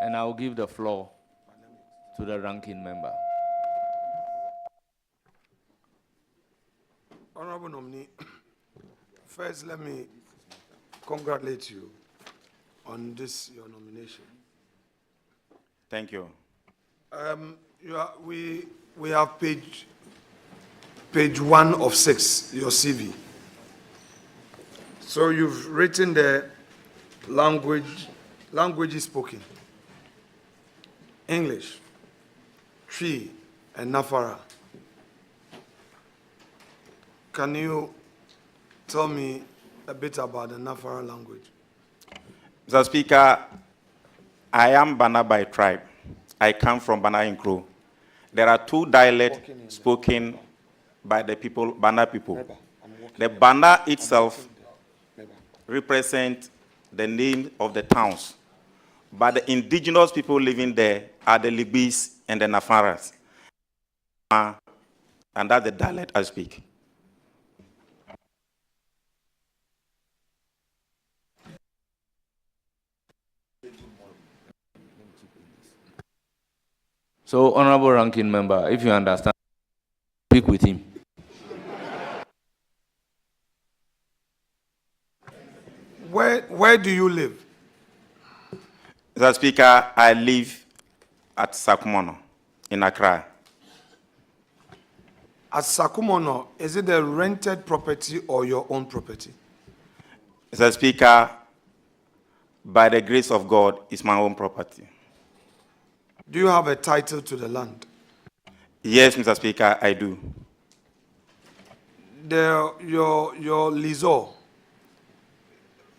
And I will give the floor to the ranking member. Honorable nominee, first let me congratulate you on this, your nomination. Thank you. We have page 1 of 6, your CV. So you've written the languages spoken, English, Twi, and Nafara. Can you tell me a bit about the Nafara language? Mr. Speaker, I am Bana by tribe. I come from Bana Inkro. There are 2 dialects spoken by the people, Bana people. The Bana itself represents the name of the towns, but the indigenous people living there are the Libis and the Nafaras. And that's the dialect I speak. So, honorable ranking member, if you understand, speak with him. Where do you live? Mr. Speaker, I live at Sakumono in Accra. At Sakumono, is it a rented property or your own property? Mr. Speaker, by the grace of God, it's my own property. Do you have a title to the land? Yes, Mr. Speaker, I do. Your liaison,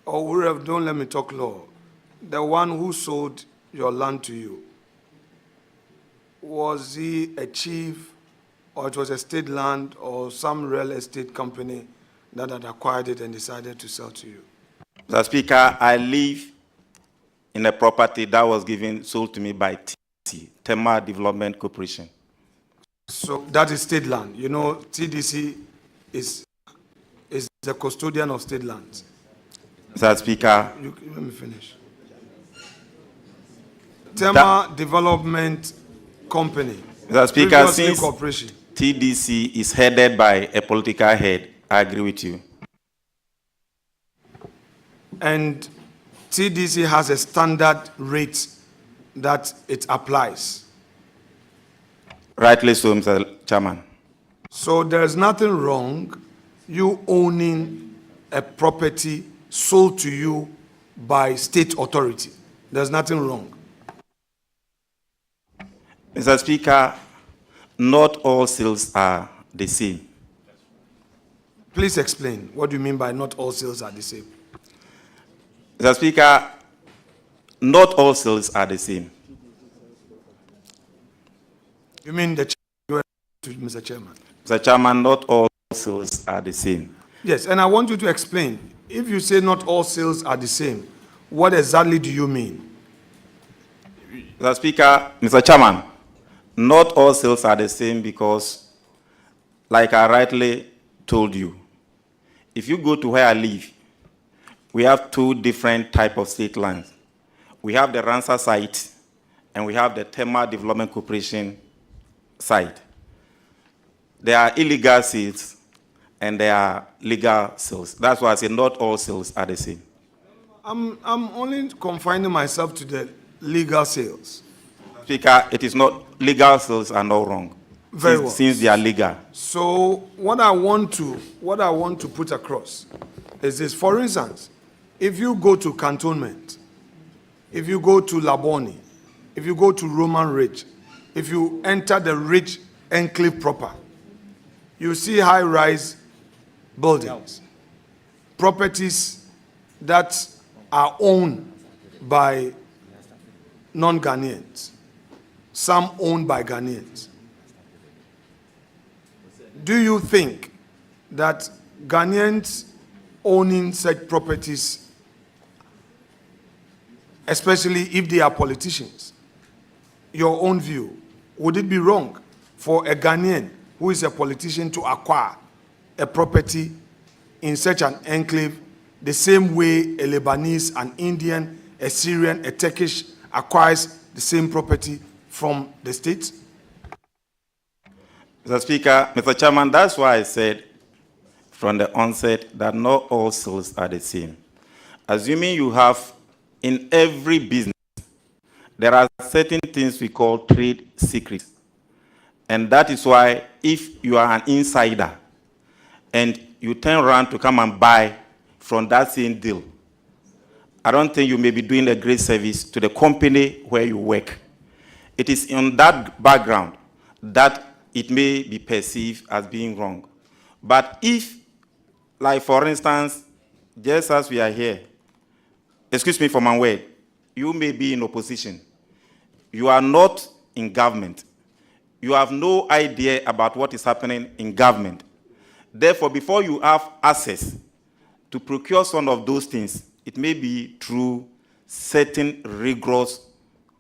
or whoever, don't let me talk law, the one who sold your land to you, was he a chief, or it was a state land, or some real estate company that had acquired it and decided to sell to you? Mr. Speaker, I live in a property that was sold to me by Tema Development Corporation. So that is state land. You know, TDC is the custodian of state lands. Mr. Speaker, Let me finish. Tema Development Company. Mr. Speaker, since corporation. TDC is headed by a political head, I agree with you. And TDC has a standard rate that it applies. Rightly so, Mr. Chairman. So there's nothing wrong you owning a property sold to you by state authority. There's nothing wrong. Mr. Speaker, not all sales are the same. Please explain. What do you mean by not all sales are the same? Mr. Speaker, not all sales are the same. You mean the Mr. Chairman? Mr. Chairman, not all sales are the same. Yes, and I want you to explain. If you say not all sales are the same, what exactly do you mean? Mr. Speaker, Mr. Chairman, not all sales are the same because, like I rightly told you, if you go to where I live, we have 2 different types of state lands. We have the Ransa site and we have the Tema Development Corporation site. There are illegal sales and there are legal sales. That's why I say not all sales are the same. I'm only confining myself to the legal sales. Speaker, it is not, legal sales are not wrong. Very well. Since they are legal. So what I want to put across is this. For instance, if you go to Cantonment, if you go to Laboni, if you go to Roman Ridge, if you enter the Ridge Enclave proper, you see high-rise buildings, properties that are owned by non-Ghanaians, some owned by Ghanaians. Do you think that Ghanaians owning such properties, especially if they are politicians, your own view, would it be wrong for a Ghanaian who is a politician to acquire a property in such an enclave the same way a Lebanese, an Indian, a Syrian, a Turkish acquires the same property from the state? Mr. Speaker, Mr. Chairman, that's why I said from the onset that not all sales are the same. Assuming you have in every business, there are certain things we call trade secrets. And that is why if you are an insider and you turn around to come and buy from that same deal, I don't think you may be doing a great service to the company where you work. It is on that background that it may be perceived as being wrong. But if, like for instance, just as we are here, excuse me for my word, you may be in opposition. You are not in government. You have no idea about what is happening in government. Therefore, before you have access to procure some of those things, it may be through certain rigorous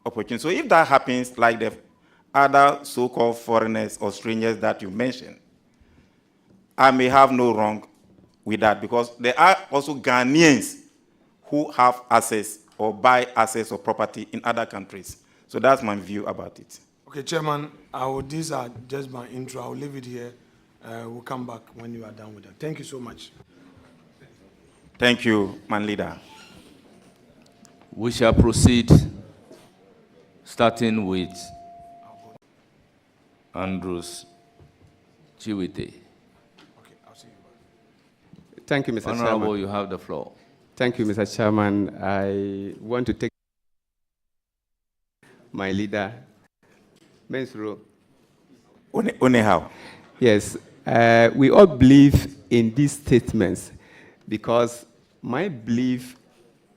opportunities. So if that happens, like the other so-called foreigners or strangers that you mentioned, I may have no wrong with that, because there are also Ghanaians who have access or buy access of property in other countries. So that's my view about it. Okay, Chairman, these are just my intro. I'll leave it here. We'll come back when you are done with that. Thank you so much. Thank you, man leader. We shall proceed, starting with Andrews Chiwite. Okay, I'll see you. Thank you, Mr. Honorable, Chairman. you have the floor. Thank you, Mr. Chairman. I want to take my leader, Mensuro. Anyhow. Yes, we all believe in these statements because my belief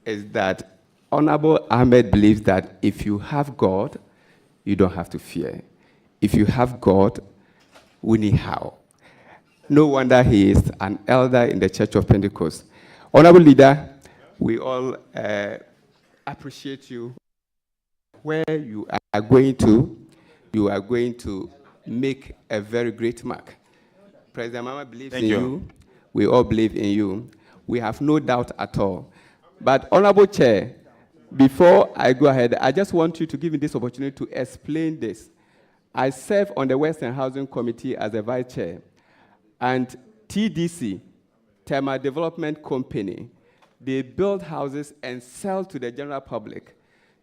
is that Honorable Ahmed believes that if you have God, you don't have to fear. If you have God, anyhow. No wonder he is an elder in the Church of Pentecost. Honorable leader, we all appreciate you. Where you are going to make a very great mark. President Mama believes in you. We all believe in you. We have no doubt at all. But Honorable Chair, before I go ahead, I just want you to give me this opportunity to explain this. I serve on the Western Housing Committee as a vice chair, and TDC, Thermal Development Company, they build houses and sell to the general public.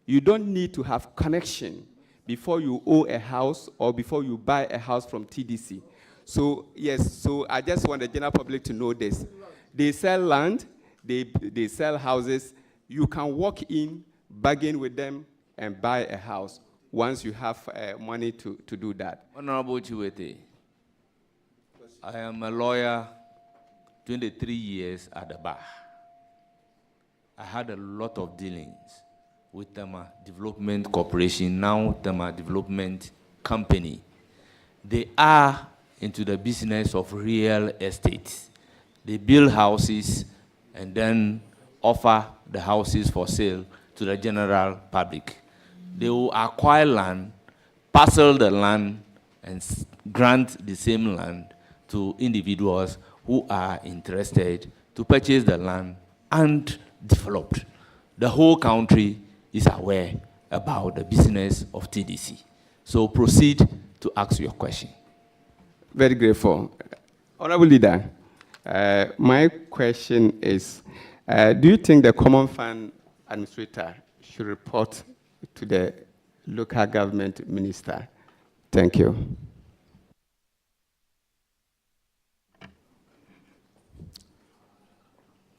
You don't need to have connection before you own a house or before you buy a house from TDC. So, yes, so I just want the general public to know this. They sell land, they sell houses. You can walk in, bargain with them, and buy a house once you have money to do that. Honorable Chiwete, I am a lawyer, 23 years at the bar. I had a lot of dealings with Thermal Development Corporation, now Thermal Development Company. They are into the business of real estate. They build houses and then offer the houses for sale to the general public. They will acquire land, parcel the land, and grant the same land to individuals who are interested to purchase the land and develop. The whole country is aware about the business of TDC. So proceed to ask your question. Very grateful. Honorable Leader, my question is, do you think the Common Fund Administrator should report to the local government minister? Thank you.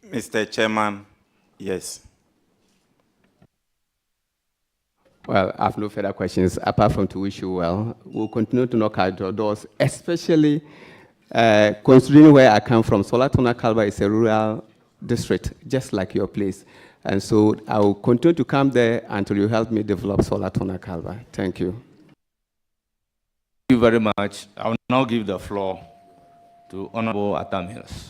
Mr. Chairman, yes. Well, I have no further questions, apart from to wish you well. We'll continue to knock at your doors, especially considering where I come from. Solatona Kalba is a rural district, just like your place. And so I will continue to come there until you help me develop Solatona Kalba. Thank you. Thank you very much. I will now give the floor to Honorable Atam Hills.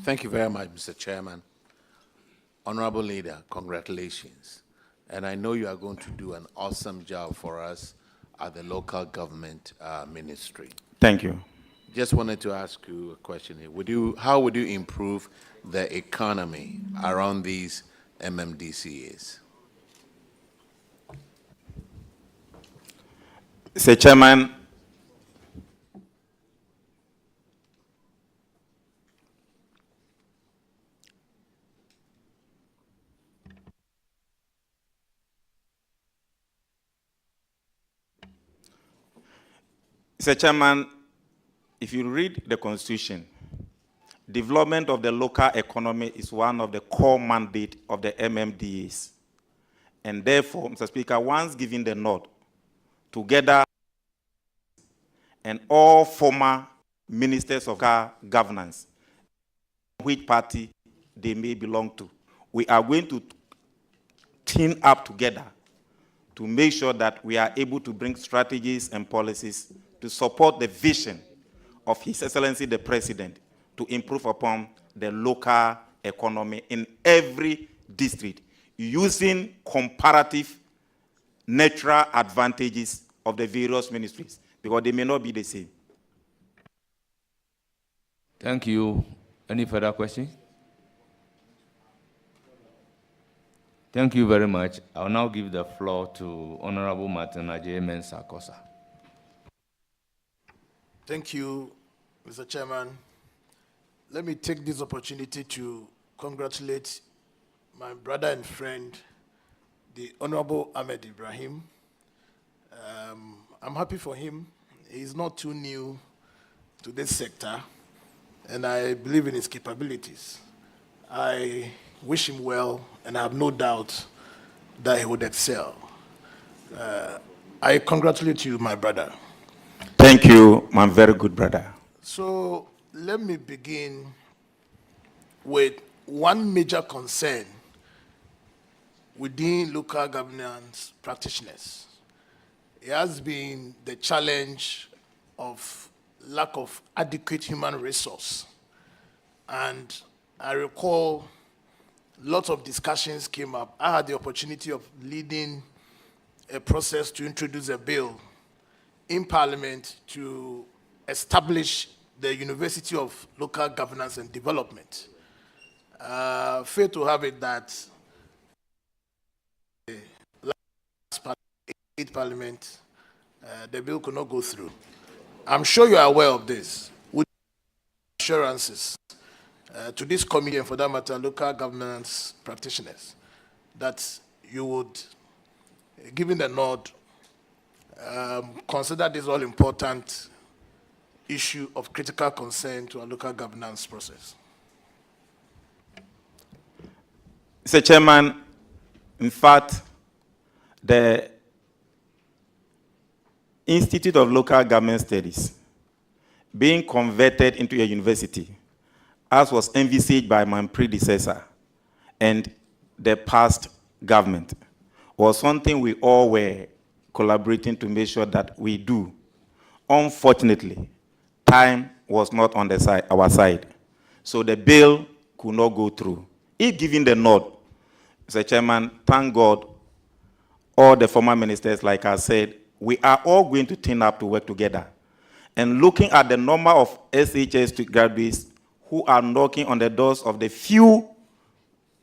Thank you very much, Mr. Chairman. Honorable Leader, congratulations. And I know you are going to do an awesome job for us at the local government ministry. Thank you. Just wanted to ask you a question here. How would you improve the economy around these MMDCAs? Mr. Chairman, Mr. Chairman, if you read the Constitution, development of the local economy is one of the core mandates of the MMDAs. And therefore, Mr. Speaker, once given the nod, together and all former ministers of governance, which party they may belong to, we are going to team up together to make sure that we are able to bring strategies and policies to support the vision of His Excellency the President to improve upon the local economy in every district using comparative natural advantages of the various ministries, because they may not be the same. Thank you. Any further questions? Thank you very much. I'll now give the floor to Honorable Martin Ajemen Sakosa. Thank you, Mr. Chairman. Let me take this opportunity to congratulate my brother and friend, the Honorable Ahmed Ibrahim. I'm happy for him. He's not too new to this sector, and I believe in his capabilities. I wish him well, and I have no doubt that he would excel. I congratulate you, my brother. Thank you, my very good brother. So let me begin with one major concern within local governance practitioners. It has been the challenge of lack of adequate human resource. And I recall lots of discussions came up. I had the opportunity of leading a process to introduce a bill in Parliament to establish the University of Local Governance and Development. Fair to have it that the last Parliament, the bill could not go through. I'm sure you are aware of this. With assurances to this committee, and for that matter, local governance practitioners, that you would, given the nod, consider this all-important issue of critical concern to our local governance process. Mr. Chairman, in fact, the Institute of Local Government Studies being converted into a university, as was envisaged by my predecessor and the past government, was something we all were collaborating to make sure that we do. Unfortunately, time was not on our side, so the bill could not go through. If given the nod, Mr. Chairman, thank God, all the former ministers, like I said, we are all going to team up to work together. And looking at the number of SHS graduates who are knocking on the doors of the few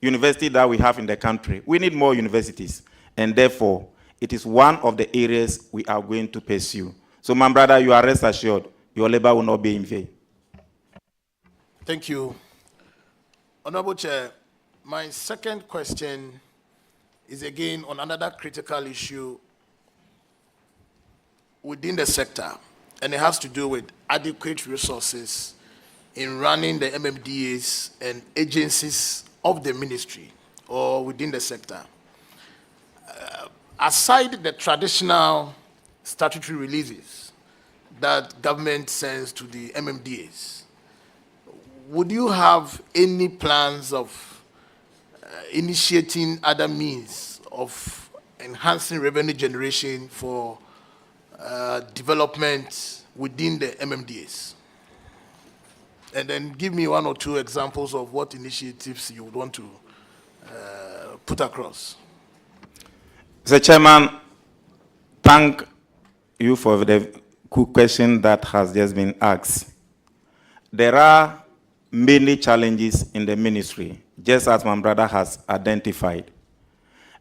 universities that we have in the country, we need more universities. And therefore, it is one of the areas we are going to pursue. So, my brother, you are rest assured, your labor will not be in vain. Thank you. Honorable Chair, my second question is again on another critical issue within the sector, and it has to do with adequate resources in running the MMDAs and agencies of the ministry or within the sector. Aside the traditional statutory releases that government sends to the MMDAs, would you have any plans of initiating other means of enhancing revenue generation for development within the MMDAs? And then give me one or two examples of what initiatives you would want to put across. Mr. Chairman, thank you for the good question that has just been asked. there are many challenges in the ministry, just as my brother has identified.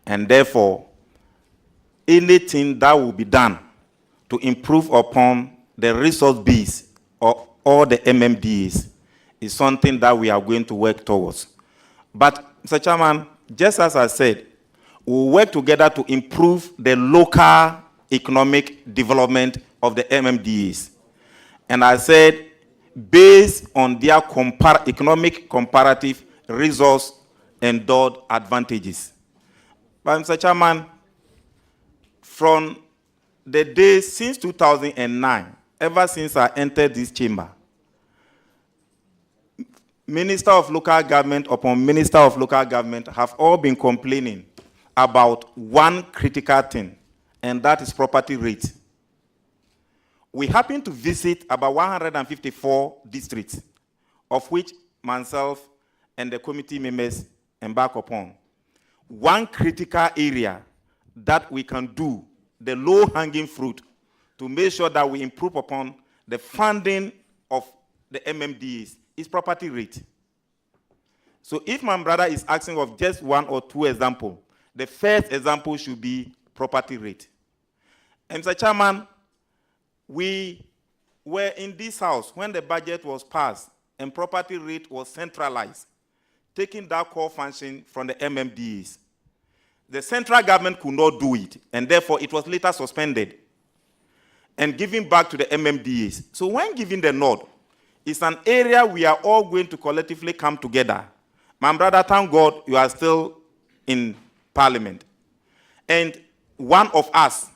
And therefore, anything that will be done to improve upon the resource base of all the MMDs is something that we are going to work towards. But, Mr. Chairman, just as I said, we will work together to improve the local economic development of the MMDs. And I said, based on their economic comparative resource endowed advantages. But, Mr. Chairman, from the day since 2009, ever since I entered this chamber, Minister of Local Government upon Minister of Local Government have all been complaining about one critical thing, and that is property rate. We happen to visit about 154 districts, of which myself and the committee members embark upon. One critical area that we can do, the low-hanging fruit, to make sure that we improve upon the funding of the MMDs is property rate. So if my brother is asking of just one or two examples, the first example should be property rate. And Mr. Chairman, we were in this house when the budget was passed and property rate was centralized, taking that core function from the MMDs. The central government could not do it, and therefore it was later suspended and given back to the MMDs. So when giving the nod, it's an area we are all going to collectively come together. My brother, thank God you are still in Parliament. And one of us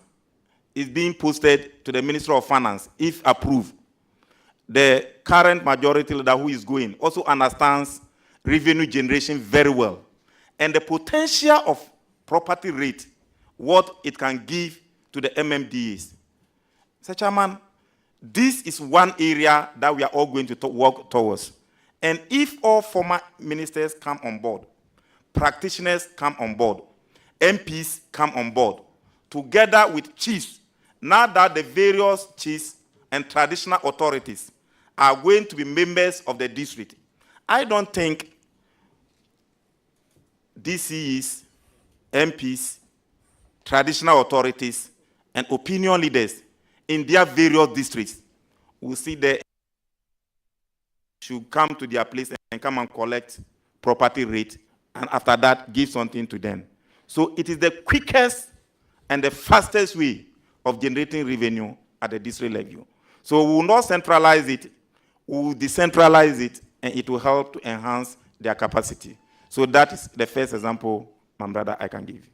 is being posted to the Minister of Finance, if approved. The current majority leader who is going also understands revenue generation very well. And the potential of property rate, what it can give to the MMDs. Mr. Chairman, this is one area that we are all going to work towards. And if all former ministers come on board, practitioners come on board, MPs come on board, together with chiefs, now that the various chiefs and traditional authorities are going to be members of the district, I don't think DCEs, MPs, traditional authorities, and opinion leaders in their various districts will see they should come to their place and come and collect property rate, and after that, give something to them. So it is the quickest and the fastest way of generating revenue at the district level. So we will not centralize it, we will decentralize it, and it will help to enhance their capacity. So that is the first example, my brother, I can give.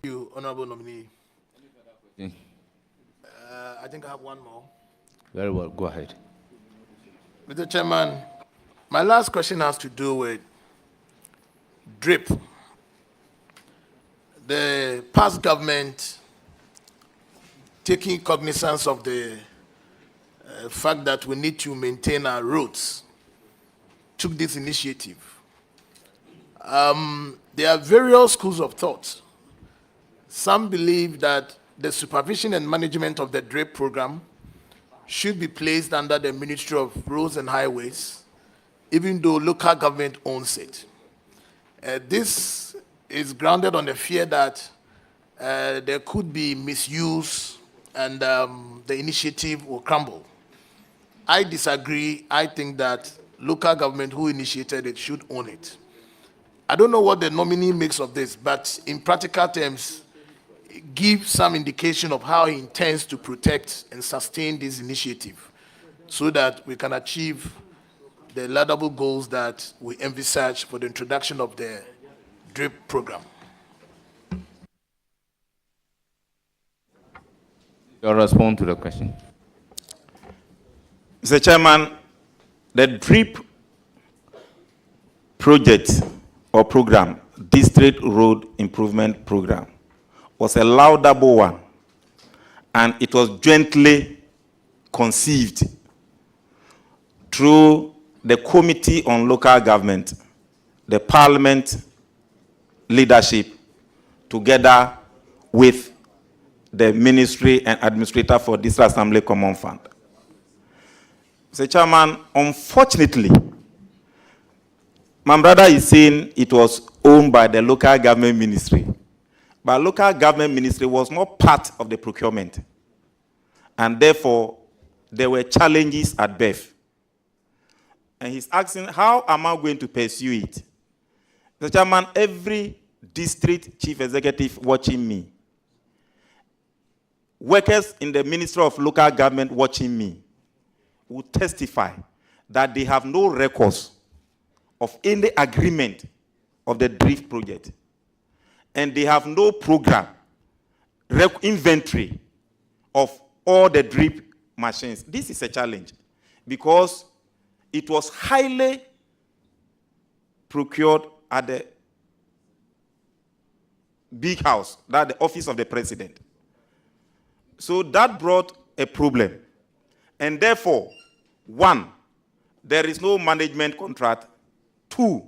Thank you, Honorable Nominee. I think I have one more. Very well, go ahead. Mr. Chairman, my last question has to do with DRIP. The past government, taking cognizance of the fact that we need to maintain our roads, took this initiative. There are various schools of thought. Some believe that the supervision and management of the DRIP program should be placed under the Ministry of Roads and Highways, even though local government owns it. This is grounded on the fear that there could be misuse and the initiative will crumble. I disagree. I think that local government who initiated it should own it. I don't know what the nominee makes of this, but in practical terms, give some indication of how he intends to protect and sustain this initiative so that we can achieve the laudable goals that we envisage for the introduction of the DRIP program. Your response to the question. Mr. Chairman, the DRIP project or program, District Road Improvement Program, was a laudable one, and it was jointly conceived through the Committee on Local Government, the Parliament leadership, together with the Ministry and Administrator for District Assembly Common Fund. Mr. Chairman, unfortunately, my brother is saying it was owned by the local government ministry. But local government ministry was not part of the procurement. And therefore, there were challenges at birth. And he's asking, how am I going to pursue it? Mr. Chairman, every district chief executive watching me, workers in the Ministry of Local Government watching me, will testify that they have no records of any agreement of the DRIFT project. And they have no program, inventory of all the drip machines. This is a challenge because it was highly procured at the big house, that the office of the president. So that brought a problem. And therefore, 1, there is no management contract. 2,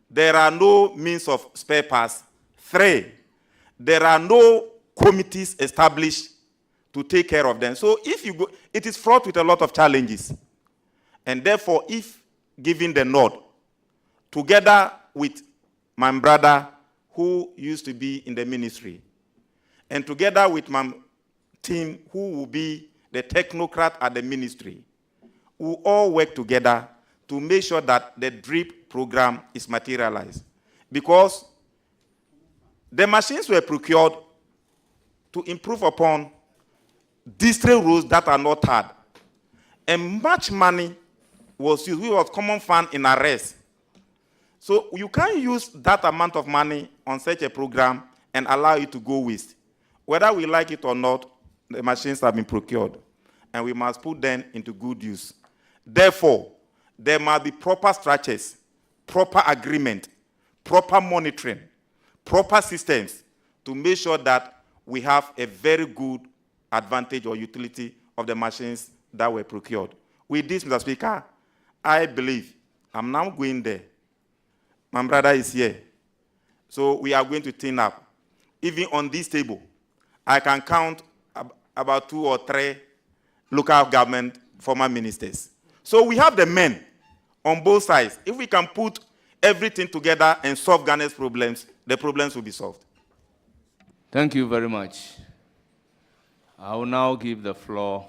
there are no means of spare parts. 3, there are no committees established to take care of them. So if you go, it is fraught with a lot of challenges. And therefore, if given the nod, together with my brother who used to be in the ministry, and together with my team who will be the technocrat at the ministry, we will all work together to make sure that the DRIP program is materialized. Because the machines were procured to improve upon district roads that are not hard. And much money was used. We was common fund in arrest. So you can't use that amount of money on such a program and allow it to go waste. Whether we like it or not, the machines have been procured. And we must put them into good use. Therefore, there must be proper structures, proper agreement, proper monitoring, proper systems to make sure that we have a very good advantage or utility of the machines that were procured. With this, Mr. Speaker, I believe I'm now going there. My brother is here. So we are going to team up. Even on this table, I can count about 2 or 3 local government former ministers. So we have the men on both sides. If we can put everything together and solve Ghana's problems, the problems will be solved. Thank you very much. I will now give the floor.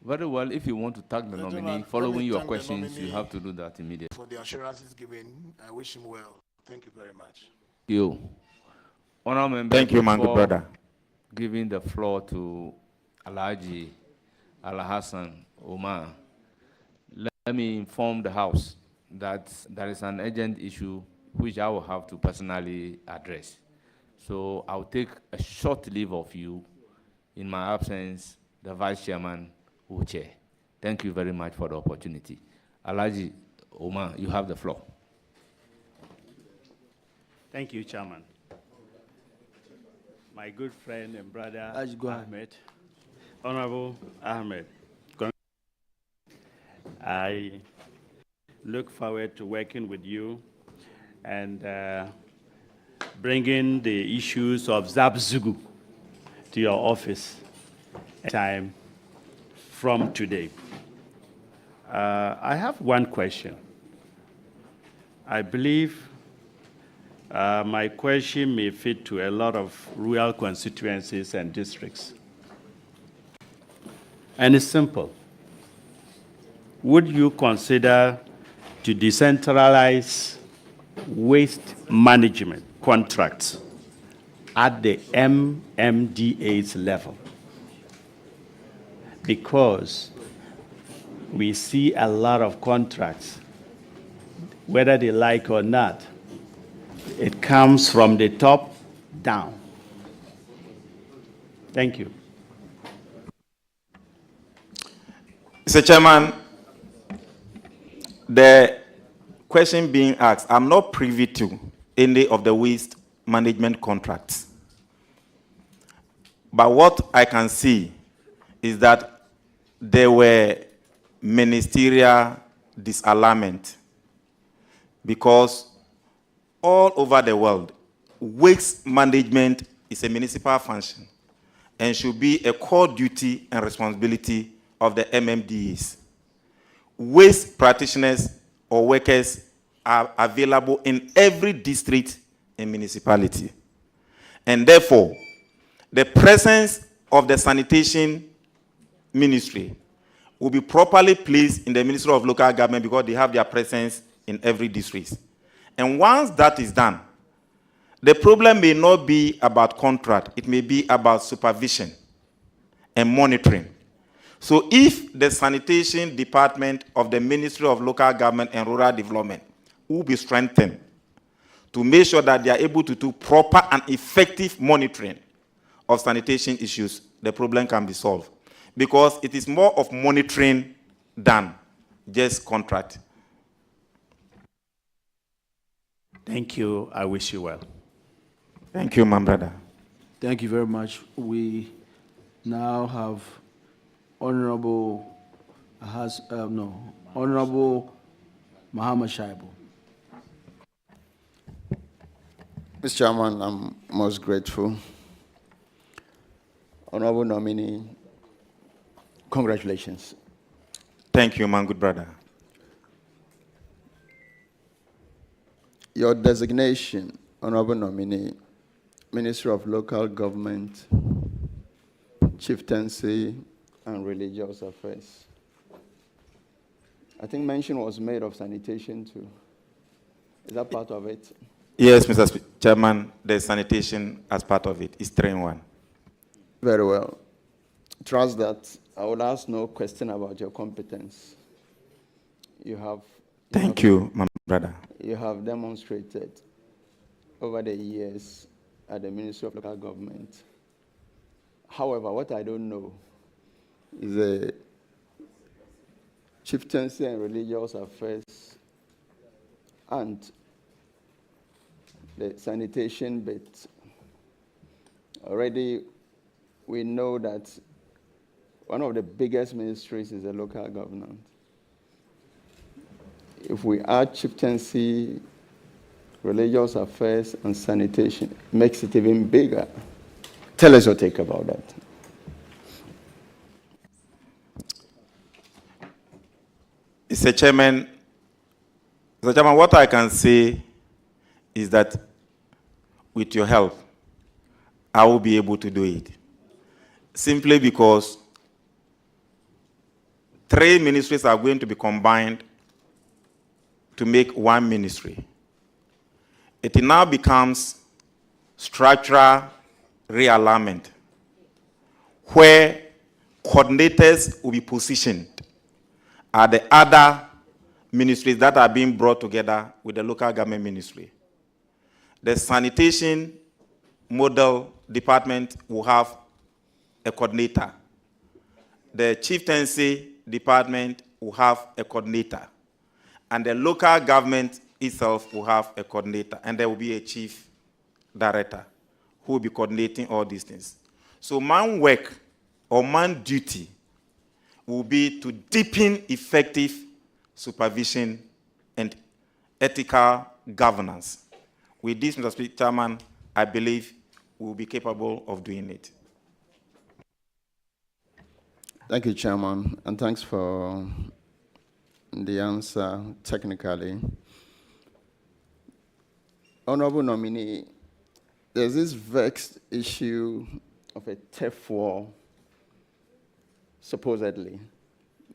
Very well, if you want to tag the nominee, following your questions, you have to do that immediately. For the assurances given, I wish him well. Thank you very much. Thank you. Honourable member, Thank you, my good brother. Giving the floor to Alhaji Alhassan Omar, let me inform the House that there is an urgent issue which I will have to personally address. So I'll take a short leave of you. In my absence, the Vice Chairman will chair. Thank you very much for the opportunity. Alhaji Omar, you have the floor. Thank you, Chairman. My good friend and brother, Ahmed, Honorable Ahmed, I look forward to working with you and bringing the issues of Zabzugu to your office time from today. I have one question. I believe my question may fit to a lot of rural constituencies and districts. And it's simple. Would you consider to decentralize waste management contracts at the MMDA's level? Because we see a lot of contracts, whether they like or not, it comes from the top down. Thank you. Mr. Chairman, the question being asked, I'm not privy to any of the waste management contracts. But what I can see is that there were ministerial disalignment because all over the world, waste management is a municipal function and should be a core duty and responsibility of the MMDs. Waste practitioners or workers are available in every district and municipality. And therefore, the presence of the sanitation ministry will be properly placed in the Ministry of Local Government because they have their presence in every district. And once that is done, the problem may not be about contract, it may be about supervision and monitoring. So if the sanitation department of the Ministry of Local Government and Rural Development will be strengthened to make sure that they are able to do proper and effective monitoring of sanitation issues, the problem can be solved. Because it is more of monitoring than just contract. Thank you. I wish you well. Thank you, my brother. Thank you very much. We now have Honorable Honorable Muhammad Shaibu. Mr. Chairman, I'm most grateful. Honorable nominee, congratulations. Thank you, my good brother. Your designation, honorable nominee, Minister of Local Government, Chieftaincy, and Religious Affairs. I think mention was made of sanitation too. Is that part of it? Yes, Mr. Chairman, there's sanitation as part of it. It's 3 in 1. Very well. Trust that I will ask no question about your competence. Thank you, my brother. You have demonstrated over the years at the Ministry of Local Government. However, what I don't know is the Chieftaincy and Religious Affairs and the sanitation bit. Already, we know that one of the biggest ministries is the local government. If we add chieftaincy, religious affairs, and sanitation, it makes it even bigger. Tell us your take about that. Mr. Chairman, what I can say is that with your help, I will be able to do it. Simply because 3 ministries are going to be combined to make 1 ministry. It now becomes structural realignment, where coordinators will be positioned at the other ministries that are being brought together with the local government ministry. The sanitation model department will have a coordinator. The chieftaincy department will have a coordinator. And the local government itself will have a coordinator. And there will be a chief director who will be coordinating all these things. So man work or man duty will be to deepen effective supervision and ethical governance. With this, Mr. Chairman, I believe we will be capable of doing it. Thank you, Chairman, and thanks for the answer technically. Honorable nominee, there's this vexed issue of a turf war, supposedly,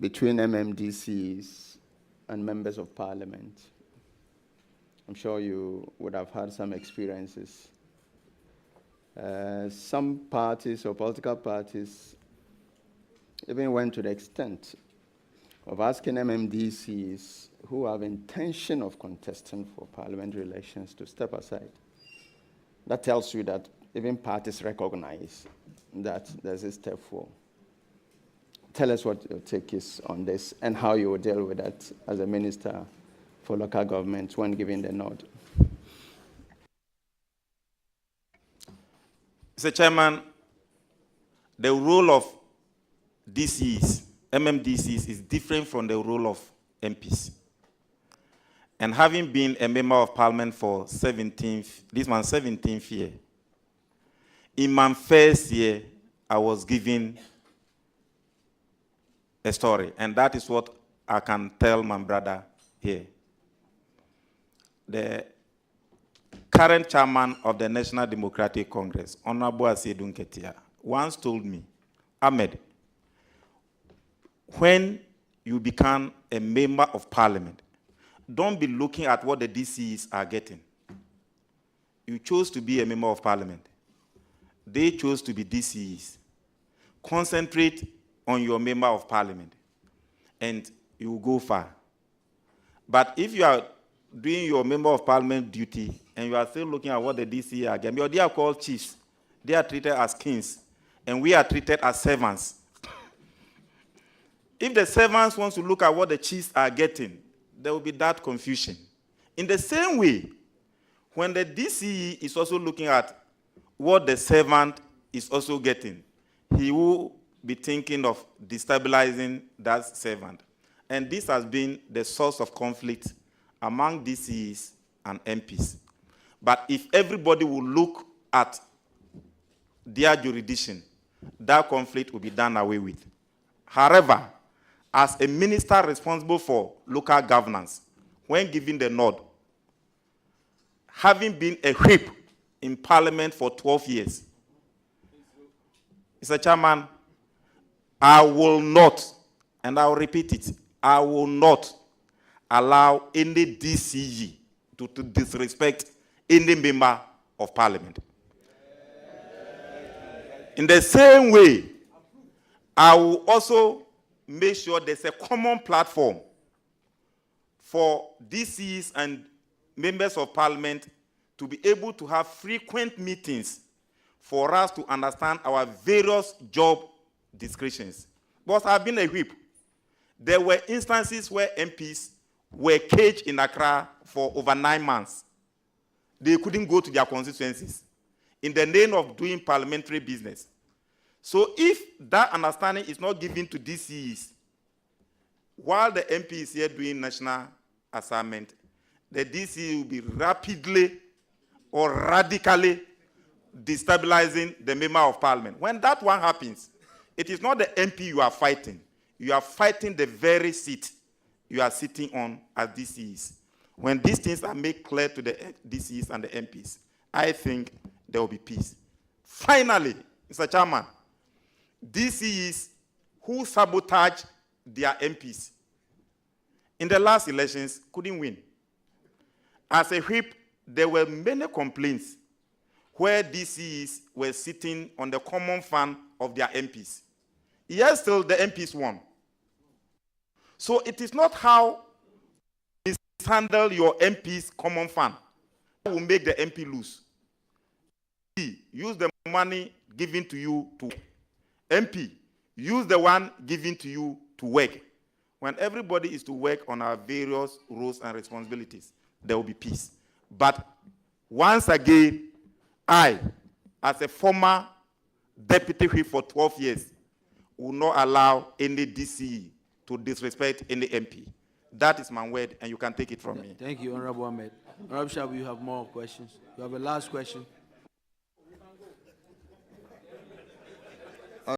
between MMDCs and members of parliament. I'm sure you would have had some experiences. Some parties or political parties even went to the extent of asking MMDCs who have intention of contesting for parliamentary elections to step aside. That tells you that even parties recognize that there's this step forward. Tell us what your take is on this and how you will deal with that as a minister for local government when given the nod. Mr. Chairman, the role of DCs, MMDCs, is different from the role of MPs. And having been a member of parliament for this my 17th year, in my first year, I was given a story, and that is what I can tell my brother here. The current chairman of the National Democratic Congress, Honorable Asedun Ketia, once told me, Ahmed, when you become a member of parliament, don't be looking at what the DCs are getting. You chose to be a member of parliament. They chose to be DCs. Concentrate on your member of parliament, and you will go far. But if you are doing your member of parliament duty, and you are still looking at what the DCs are getting, they are called chiefs. They are treated as kings, and we are treated as servants. If the servants want to look at what the chiefs are getting, there will be that confusion. In the same way, when the DCE is also looking at what the servant is also getting, he will be thinking of destabilizing that servant. And this has been the source of conflict among DCEs and MPs. But if everybody will look at their jurisdiction, that conflict will be done away with. However, as a minister responsible for local governance, when given the nod, having been a whip in parliament for 12 years, Mr. Chairman, I will not, and I will repeat it, I will not allow any DCE to disrespect any member of parliament. In the same way, I will also make sure there's a common platform for DCs and members of parliament to be able to have frequent meetings for us to understand our various job descriptions. Because I've been a whip. There were instances where MPs were caged in Accra for over 9 months. They couldn't go to their constituencies in the name of doing parliamentary business. So if that understanding is not given to DCEs, while the MP is here doing national assignment, the DCE will be rapidly or radically destabilizing the member of parliament. When that one happens, it is not the MP you are fighting. You are fighting the very seat you are sitting on as DCEs. When these things are made clear to the DCEs and the MPs, I think there will be peace. Finally, Mr. Chairman, DCEs who sabotage their MPs in the last elections couldn't win. As a whip, there were many complaints where DCEs were sitting on the common fund of their MPs. Yes, still the MPs won. So it is not how you mishandle your MP's common fund that will make the MP lose. Use the money given to you to work. MP, use the one given to you to work. When everybody is to work on our various roles and responsibilities, there will be peace. But once again, I, as a former deputy whip for 12 years, will not allow any DCE to disrespect any MP. That is my word, and you can take it from me. Thank you, Honorable Ahmed. Honorable Shabu, you have more questions. You have a last question.